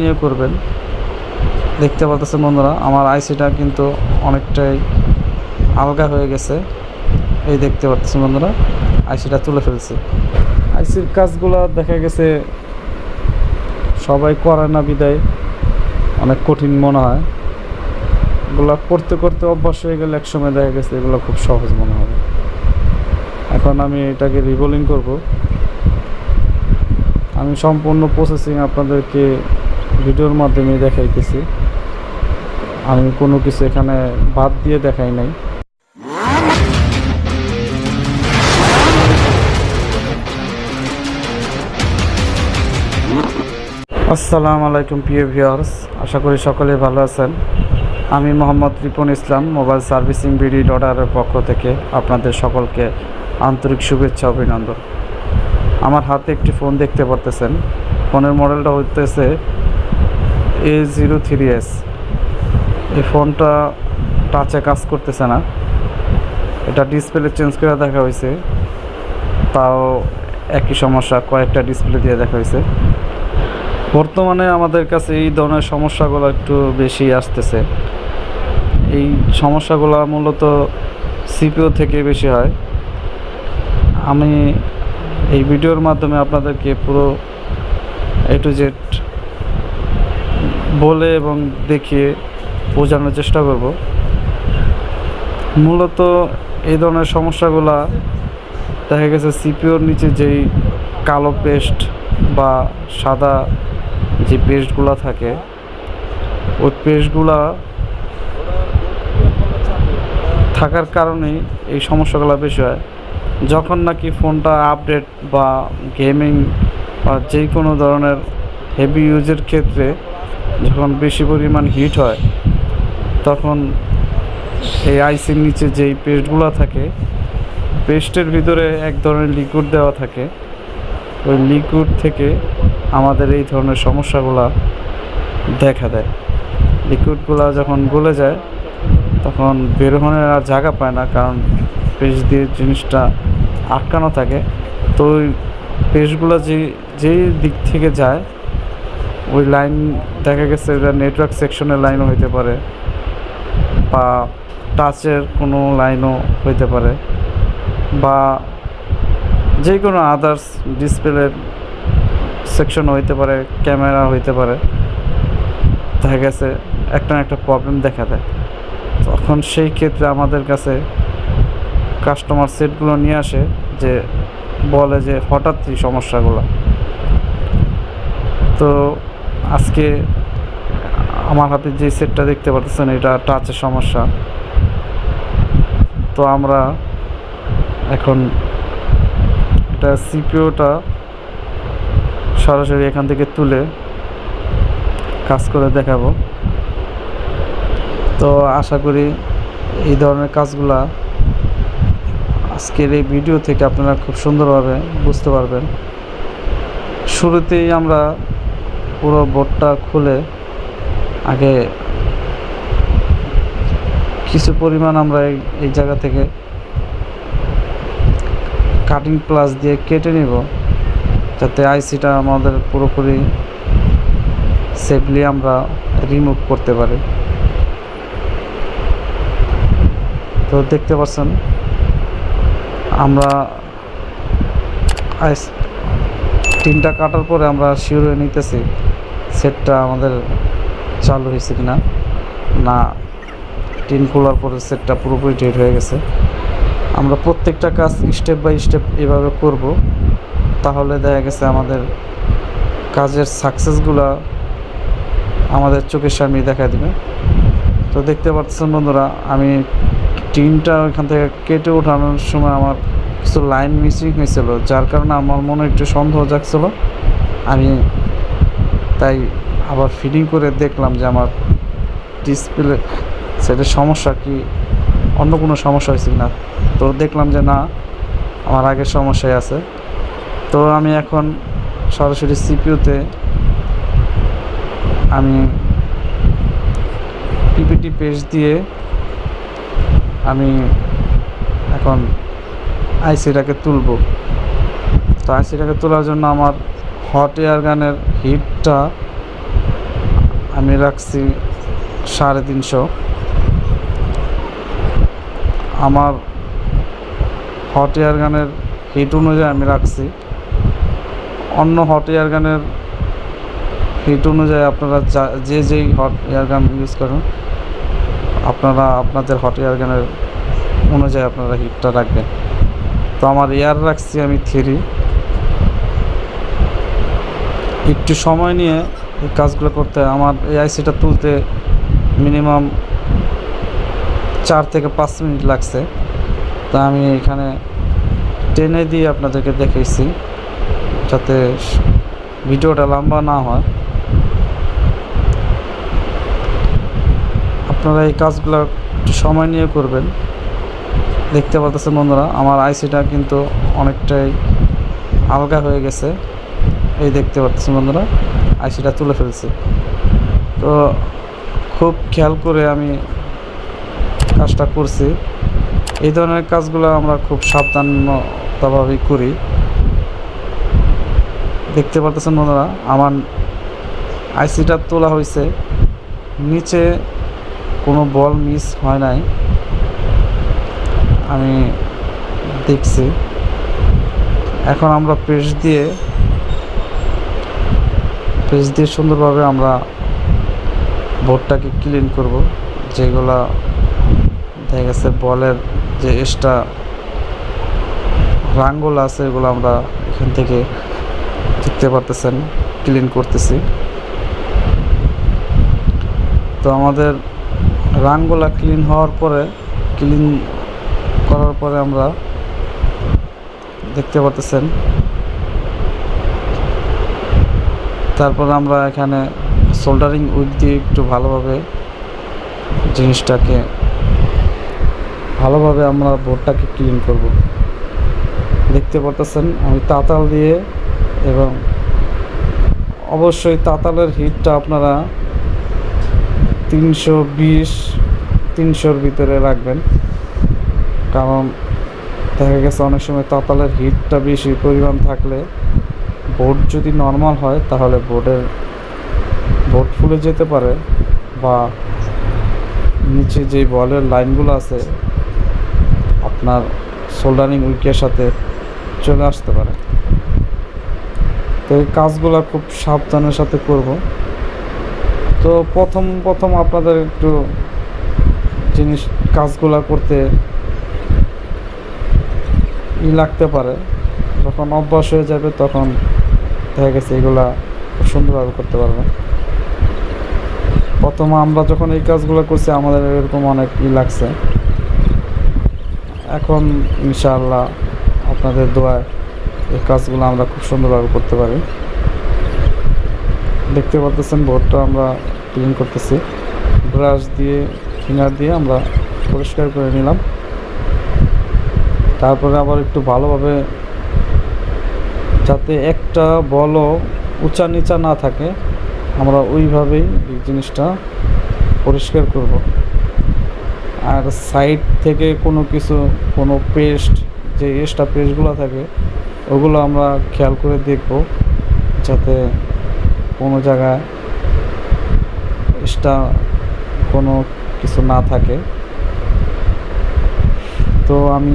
নিয়ে করবেন। দেখতে পাচ্ছেন বন্ধুরা, আমার আইসিটা কিন্তু অনেকটাই আলগা হয়ে গেছে। এই দেখতে পাচ্ছেন বন্ধুরা, আইসিটা তুলে ফেলছি। আইসির কাজগুলো দেখা গেছে সবাই করে না বিদায় অনেক কঠিন মনে হয়। এগুলো করতে করতে অভ্যাস হয়ে গেলে একসময় দেখা গেছে এগুলো খুব সহজ মনে হবে। এখন আমি এটাকে রিবোলিং করব। আমি সম্পূর্ণ প্রসেসিং আপনাদেরকে ভিডিওর মাধ্যমে দেখাইতেছি, আমি কোনো কিছু এখানে বাদ দিয়ে দেখাই নাই। আসসালামু আলাইকুম প্রিয় ভিউয়ার্স, আশা করি সকলে ভালো আছেন। আমি মোহাম্মদ রিপন ইসলাম, মোবাইল সার্ভিসিং BD.R পক্ষ থেকে আপনাদের সকলকে আন্তরিক শুভেচ্ছা অভিনন্দন। আমার হাতে একটি ফোন দেখতে পারতেছেন। ফোনের মডেলটা হইতেছে A03s। এই ফোনটা টাচে কাজ করতেছে না, এটা ডিসপ্লে চেঞ্জ করে দেখা হয়েছে, তাও একই সমস্যা, কয়েকটা ডিসপ্লে দিয়ে দেখা হয়েছে। বর্তমানে আমাদের কাছে এই ধরনের সমস্যাগুলো একটু বেশি আসতেছে। এই সমস্যাগুলো মূলত CPU থেকে বেশি হয়। আমি এই ভিডিওর মাধ্যমে আপনাদেরকে পুরো A to Z বলে এবং দেখিয়ে বোঝানোর চেষ্টা করব। মূলত এই ধরনের সমস্যাগুলো দেখা গেছে CPUর নিচে যেই কালো পেস্ট বা সাদা যে পেস্টগুলো থাকে, ওই পেস্টগুলা থাকার কারণেই এই সমস্যাগুলো বেশি হয়। যখন নাকি ফোনটা আপডেট বা গেমিং বা যে কোনো ধরনের হেভি ইউজের ক্ষেত্রে যখন বেশি পরিমাণ হিট হয়, তখন এই আইসির নিচে যেই পেস্টগুলো থাকে, পেস্টের ভিতরে এক ধরনের লিকুইড দেওয়া থাকে। ওই লিকুইড থেকে আমাদের এই ধরনের সমস্যাগুলো দেখা দেয়। লিকুইডগুলো যখন গলে যায় তখন বেরোনোর আর জায়গা পায় না, কারণ পেস্ট দিয়ে জিনিসটা আটকানো থাকে। তো ওই পেস্টগুলো যেই দিক থেকে যায়, ওই লাইন দেখা গেছে এটা নেটওয়ার্ক সেকশনের লাইনও হইতে পারে বা টাচের কোনো লাইনও হইতে পারে বা যে কোনো আদার্স ডিসপ্লের সেকশন হইতে পারে, ক্যামেরা হইতে পারে। দেখা গেছে একটা না একটা প্রবলেম দেখা দেয়। তখন সেই ক্ষেত্রে আমাদের কাছে কাস্টমার সেটগুলো নিয়ে আসে, যে বলে যে হঠাৎই সমস্যাগুলো। তো আজকে আমার হাতে যে সেটটা দেখতে পাচ্ছেন, এটা টাচের সমস্যা। তো আমরা এখন এটা CPUটা সরাসরি এখান থেকে তুলে কাজ করে দেখাবো। তো আশা করি এই ধরনের কাজগুলা আজকের এই ভিডিও থেকে আপনারা খুব সুন্দরভাবে বুঝতে পারবেন। শুরুতেই আমরা পুরো বোর্ডটা খুলে আগে কিছু পরিমাণ আমরা এই জায়গা থেকে কাটিং প্লাস দিয়ে কেটে নেব, যাতে আইসিটা আমাদের পুরোপুরি সেফলি আমরা রিমুভ করতে পারি। তো দেখতে পাচ্ছেন আমরা তিনটা কাটার পরে আমরা শিওর হয়ে নিতেছি সেটটা আমাদের চালু হয়েছে কিনা। না, টিন খোলার পরে সেটটা পুরোপুরি ডেড হয়ে গেছে। আমরা প্রত্যেকটা কাজ স্টেপ বাই স্টেপ এভাবে করব, তাহলে দেখা গেছে আমাদের কাজের সাকসেসগুলো আমাদের চোখের সামনে দেখা দিবে। তো দেখতে পাচ্ছেন বন্ধুরা, আমি টিনটা ওইখান থেকে কেটে ওঠানোর সময় আমার কিছু লাইন মিসিং হয়েছিল, যার কারণে আমার মনে একটু সন্দেহ জাগছিল। আমি তাই আবার ফিটিং করে দেখলাম যে আমার ডিসপ্লে সেটের সমস্যা কি, অন্য কোনো সমস্যা হয়েছে না। তো দেখলাম যে না, আমার আগের সমস্যাই আছে। তো আমি এখন সরাসরি CPUতে আমি PPT পেস্ট দিয়ে আমি এখন আইসিটাকে তুলব। তো আইসিটাকে তোলার জন্য আমার হট এয়ার গানের হিটটা আমি রাখছি 350। আমার হট এয়ার গানের হিট অনুযায়ী আমি রাখছি। অন্য হট এয়ার গানের হিট অনুযায়ী আপনারা যেই হট এয়ার গান ইউজ করেন, আপনারা আপনাদের হট এয়ার গানের অনুযায়ী আপনারা হিটটা রাখবেন। তো আমার এয়ার রাখছি আমি 3। একটু সময় নিয়ে এই কাজগুলো করতে, আমার এই আইসিটা তুলতে মিনিমাম 4 থেকে 5 মিনিট লাগছে। তা আমি এখানে টেনে দিয়ে আপনাদেরকে দেখাইছি যাতে ভিডিওটা লম্বা না হয়। আপনারা এই কাজগুলো একটু সময় নিয়ে করবেন। দেখতে পাচ্ছেন বন্ধুরা, আমার আইসিটা কিন্তু অনেকটাই আলগা হয়ে গেছে। এই দেখতে পাচ্ছেন বন্ধুরা, আইসিটা তুলে ফেলছি। তো খুব খেয়াল করে আমি কাজটা করছি। এই ধরনের কাজগুলো আমরা খুব সাবধানতাভাবেই করি। দেখতে পাচ্ছেন বন্ধুরা, আমার আইসিটা তোলা হয়েছে, নিচে কোনো বল মিস হয় নাই, আমি দেখছি। এখন আমরা প্রেস দিয়ে সুন্দরভাবে আমরা বোর্ডটাকে ক্লিন করব। যেগুলা দেখা গেছে বলের যে এক্সট্রা রাঙগুলো আছে, এগুলো আমরা এখান থেকে দেখতে পারতেছেন ক্লিন করতেছি। তো আমাদের রাঙগুলা ক্লিন করার পরে আমরা দেখতে পারতেছেন, তারপর আমরা এখানে সোল্ডারিং উইক দিয়ে একটু ভালোভাবে জিনিসটাকে আমরা বোর্ডটাকে ক্লিন করব। দেখতে পারতেছেন আমি তাতাল দিয়ে, এবং অবশ্যই তাতালের হিটটা আপনারা 320-300-র ভিতরে রাখবেন। কারণ দেখা গেছে অনেক সময় তাতালের হিটটা বেশি পরিমাণ থাকলে বোর্ড যদি নর্মাল হয় তাহলে বোর্ড ফুলে যেতে পারে, বা নিচে যে বলের লাইনগুলো আছে আপনার সোল্ডারিং উইকের সাথে চলে আসতে পারে। তো এই কাজগুলো খুব সাবধানের সাথে করব। তো প্রথম আপনাদের একটু কাজগুলো করতে লাগতে পারে, যখন অভ্যাস হয়ে যাবে তখন দেখা গেছে এগুলা খুব সুন্দরভাবে করতে পারবে। প্রথমে আমরা যখন এই কাজগুলো করছি আমাদের এরকম অনেক লাগছে। এখন ইনশাআল্লাহ আপনাদের দোয়ায় এই কাজগুলো আমরা খুব সুন্দরভাবে করতে পারি। দেখতে পাচ্ছেন বোর্ডটা আমরা ক্লিন করতেছি, ব্রাশ দিয়ে ফিঙ্গার দিয়ে আমরা পরিষ্কার করে নিলাম। তারপরে আবার একটু ভালোভাবে, যাতে একটা বলও উঁচা নিচা না থাকে, আমরা ওইভাবেই এই জিনিসটা পরিষ্কার করব। আর সাইড থেকে কোনো পেস্ট, যে এক্সট্রা পেস্টগুলো থাকে ওগুলো আমরা খেয়াল করে দেখব যাতে কোনো জায়গায় এক্সট্রা কোনো কিছু না থাকে। তো আমি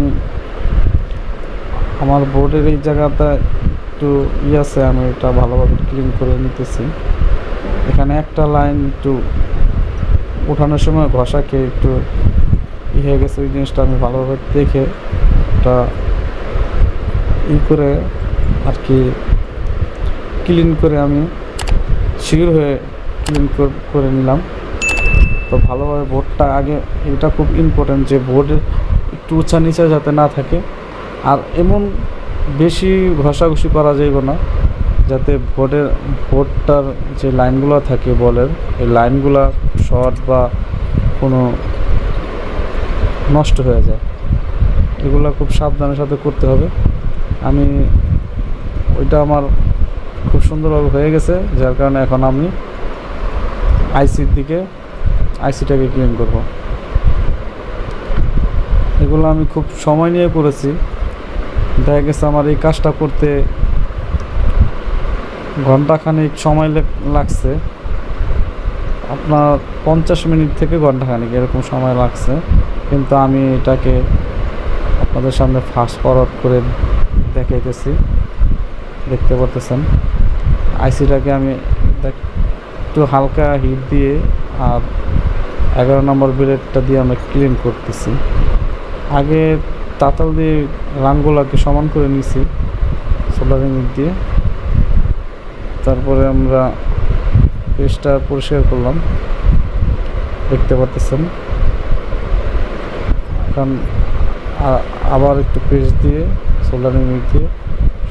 আমার বোর্ডের এই জায়গাটা একটু আছে, আমি এটা ভালোভাবে ক্লিন করে নিতেছি। এখানে একটা লাইন একটু উঠানোর সময় ঘষা খেয়ে একটু হয়ে গেছে, ওই জিনিসটা আমি ভালোভাবে দেখে একটা করে আর কি ক্লিন করে আমি শিওর হয়ে ক্লিন করে নিলাম। তো ভালোভাবে বোর্ডটা আগে, এটা খুব ইম্পর্টেন্ট যে বোর্ডের একটু উঁচা নিচা যাতে না থাকে, আর এমন বেশি ঘষাঘষি করা যাবে না যাতে বোর্ডটার যে লাইনগুলো থাকে বলের, এই লাইনগুলো শর্ট বা কোনো নষ্ট হয়ে যায়। এগুলো খুব সাবধানের সাথে করতে হবে। আমি ওইটা আমার খুব সুন্দরভাবে হয়ে গেছে, যার কারণে এখন আমি আইসিটাকে ক্লিন করব। এগুলো আমি খুব সময় নিয়ে করেছি। দেখা গেছে আমার এই কাজটা করতে ঘন্টাখানেক সময় লাগছে। আপনার 50 মিনিট থেকে ঘন্টাখানিক এরকম সময় লাগছে, কিন্তু আমি এটাকে আপনাদের সামনে ফাস্ট ফরওয়ার্ড করে দেখাইতেছি। দেখতে পারতেছেন আইসিটাকে আমি একটু হালকা হিট দিয়ে আর 11 নম্বর ব্লেডটা দিয়ে আমরা ক্লিন করতেছি। আগে তাতাল দিয়ে রানগুলোকে সমান করে নিছি সোল্ডারিং দিয়ে, তারপরে আমরা পেস্টটা পরিষ্কার করলাম। দেখতে পাচ্ছেন এখন আবার একটু পেস্ট দিয়ে সোল্ডারিং দিয়ে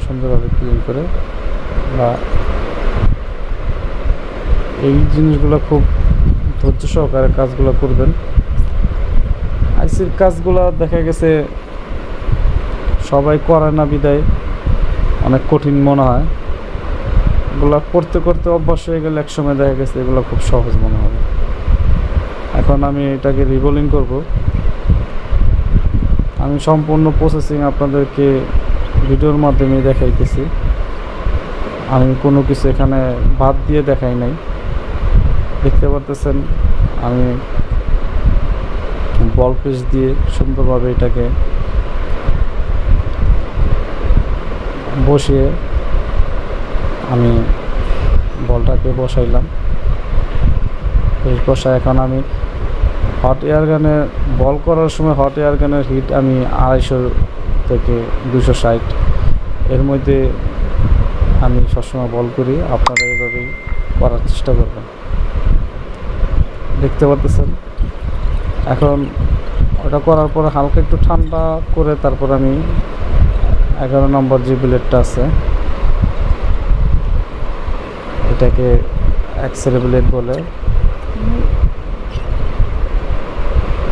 সুন্দরভাবে ক্লিন করে, বা এই জিনিসগুলো খুব ধৈর্য সহকারে কাজগুলো করবেন। আইসির কাজগুলো দেখা গেছে সবাই করে না বিদায় অনেক কঠিন মনে হয়। এগুলো করতে করতে অভ্যাস হয়ে গেলে একসময় দেখা গেছে এগুলো খুব সহজ মনে হবে। এখন আমি এটাকে রিবোলিং করব। আমি সম্পূর্ণ প্রসেসিং আপনাদেরকে ভিডিওর মাধ্যমে দেখাইতেছি, আমি কোনো কিছু এখানে বাদ দিয়ে দেখাই নাই। দেখতে পারতেছেন আমি বল পেস্ট দিয়ে সুন্দরভাবে এটাকে বসিয়ে আমি বলটাকে বসাইলাম। পেস্ট বসা এখন আমি হট এয়ার গানে বল করার সময় হট এয়ার গানের হিট আমি 250 থেকে 260 এর মধ্যে আমি সবসময় বল করি। আপনারা এইভাবেই করার চেষ্টা করবেন। দেখতে পাচ্ছেন এখন ওটা করার পরে হালকা একটু ঠান্ডা করে তারপর আমি 11 নম্বর যে ব্লেডটা আছে এটাকে এক্সরে ব্লেড বলে,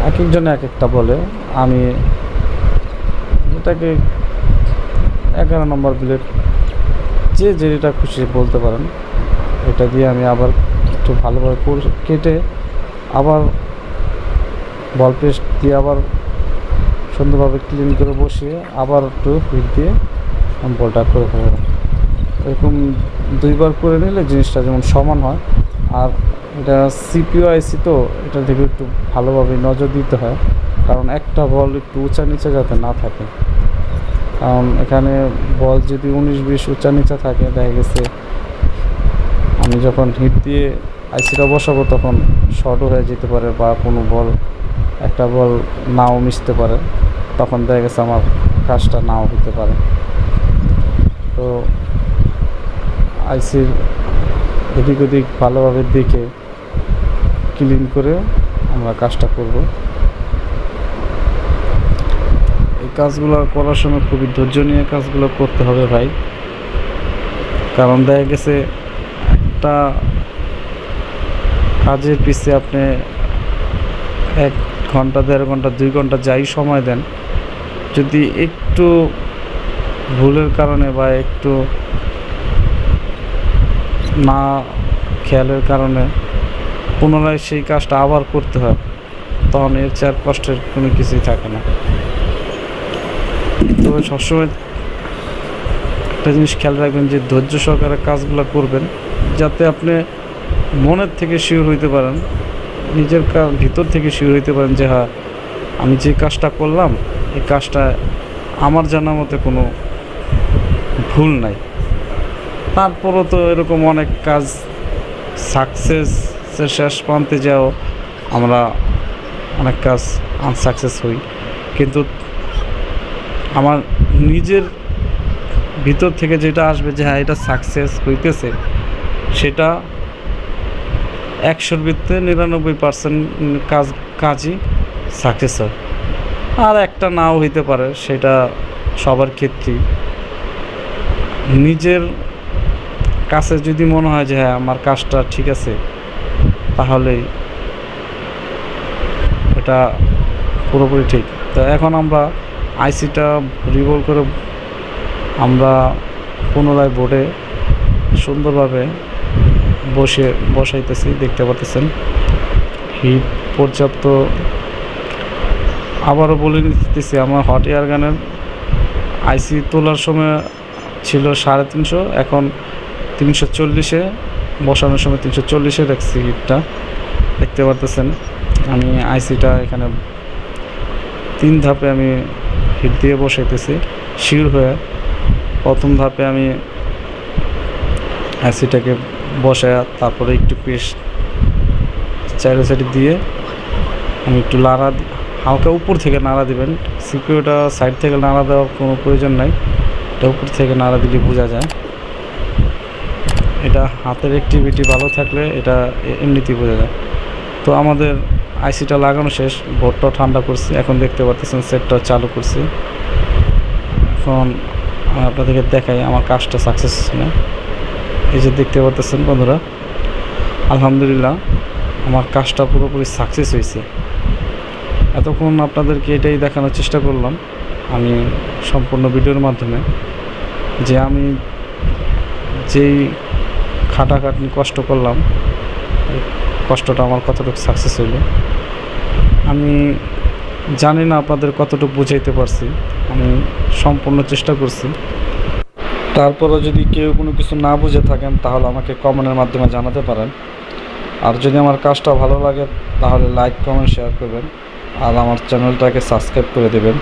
এক একজনে এক একটা বলে, আমি এটাকে 11 নম্বর ব্লেড যে যেটা খুশি বলতে পারেন। এটা দিয়ে আমি আবার একটু ভালোভাবে কেটে আবার বল পেস্ট দিয়ে আবার সুন্দরভাবে ক্লিন করে বসিয়ে আবার একটু হিট দিয়ে আমি বলটা করে ফেলব। এরকম 2বার করে নিলে জিনিসটা যেমন সমান হয়। আর এটা সিপিইউ আইসি তো এটা থেকে একটু ভালোভাবে নজর দিতে হয়, কারণ একটা বল একটু উঁচা নিচে যাতে না থাকে। কারণ এখানে বল যদি 19-20 উঁচা নিচা থাকে দেখা গেছে আমি যখন হিট দিয়ে আইসিটা বসাবো তখন শর্টও হয়ে যেতে পারে, বা কোনো বল একটা বল নাও মিশতে পারে, তখন দেখা গেছে আমার কাজটা নাও হতে পারে। তো আইসির এদিক ওদিক ভালোভাবে দেখে ক্লিন করে আমরা কাজটা করব। এই কাজগুলো করার সময় খুবই ধৈর্য নিয়ে কাজগুলো করতে হবে ভাই, কারণ দেখা গেছে একটা কাজের পিছে আপনি 1 ঘন্টা 1.5 ঘন্টা 2 ঘন্টা যাই সময় দেন, যদি একটু ভুলের কারণে বা একটু না খেয়ালের কারণে পুনরায় সেই কাজটা আবার করতে হয়, তখন এর চেয়ে আর কষ্টের কোনো কিছুই থাকে না। তবে সবসময় একটা জিনিস খেয়াল রাখবেন যে ধৈর্য সহকারে কাজগুলো করবেন, যাতে আপনি মনের থেকে শিওর হইতে পারেন, নিজের ভিতর থেকে শিওর হইতে পারেন যে হ্যাঁ আমি যে কাজটা করলাম এই কাজটা আমার জানা মতে কোনো ভুল নাই। তারপরও তো এরকম অনেক কাজ সাকসেসের শেষ প্রান্তে যাও আমরা অনেক কাজ আনসাকসেস হই, কিন্তু আমার নিজের ভিতর থেকে যেটা আসবে যে হ্যাঁ এটা সাকসেস হইতেছে, সেটা 100-র ভিতরে 99% কাজই সাকসেস হয়। আর একটা নাও হইতে পারে, সেটা সবার ক্ষেত্রেই। নিজের কাছে যদি মনে হয় যে হ্যাঁ আমার কাজটা ঠিক আছে, তাহলেই এটা পুরোপুরি ঠিক। তো এখন আমরা আইসিটা রিভলভ করে আমরা পুনরায় বোর্ডে সুন্দরভাবে বসাইতেছি। দেখতে পাচ্ছেন হিট পর্যাপ্ত। আবারও বলে দিতেছি, আমার হট এয়ার গানের আইসি তোলার সময় ছিল 350, এখন 340-এ বসানোর সময় 340-এ রাখছি হিটটা, দেখতে পারতেছেন। আমি আইসিটা এখানে 3 ধাপে আমি হিট দিয়ে বসাইতেছি শিওর হয়ে। প্রথম ধাপে আমি আইসিটাকে বসায় তারপরে একটু পেস্ট চাইরো সাইডে দিয়ে আমি একটু হালকা উপর থেকে নাড়া দিবেন। সিপিইউটা সাইড থেকে নাড়া দেওয়ার কোনো প্রয়োজন নাই, এটা উপর থেকে নাড়া দিলে বোঝা যায়। এটা হাতের অ্যাক্টিভিটি ভালো থাকলে এটা এমনিতেই বোঝা যায়। তো আমাদের আইসিটা লাগানো শেষ, বোর্ডটাও ঠান্ডা করছি, এখন দেখতে পাচ্ছেন সেটটা চালু করছি। এখন আমি আপনাদেরকে দেখাই আমার কাজটা সাকসেস না। এই যে দেখতে পাচ্ছেন বন্ধুরা, আলহামদুলিল্লাহ আমার কাজটা পুরোপুরি সাকসেস হয়েছে। এতক্ষণ আপনাদেরকে এটাই দেখানোর চেষ্টা করলাম আমি সম্পূর্ণ ভিডিওর মাধ্যমে, যে আমি যেই খাটাখাটনি কষ্ট করলাম, কষ্টটা আমার কতটুকু সাকসেস হইল। আমি জানি না আপনাদের কতটুকু বুঝাইতে পারছি, আমি সম্পূর্ণ চেষ্টা করছি। তারপরও যদি কেউ কোনো কিছু না বুঝে থাকেন তাহলে আমাকে কমেন্টের মাধ্যমে জানাতে পারেন। আর যদি আমার কাজটা ভালো লাগে তাহলে লাইক, কমেন্ট, শেয়ার করবেন আর আমার চ্যানেলটাকে সাবস্ক্রাইব করে দেবেন।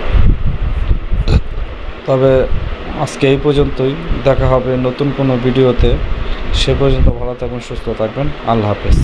তবে আজকে এই পর্যন্তই, দেখা হবে নতুন কোনো ভিডিওতে। সে পর্যন্ত ভালো থাকবেন, সুস্থ থাকবেন। আল্লাহ হাফেজ।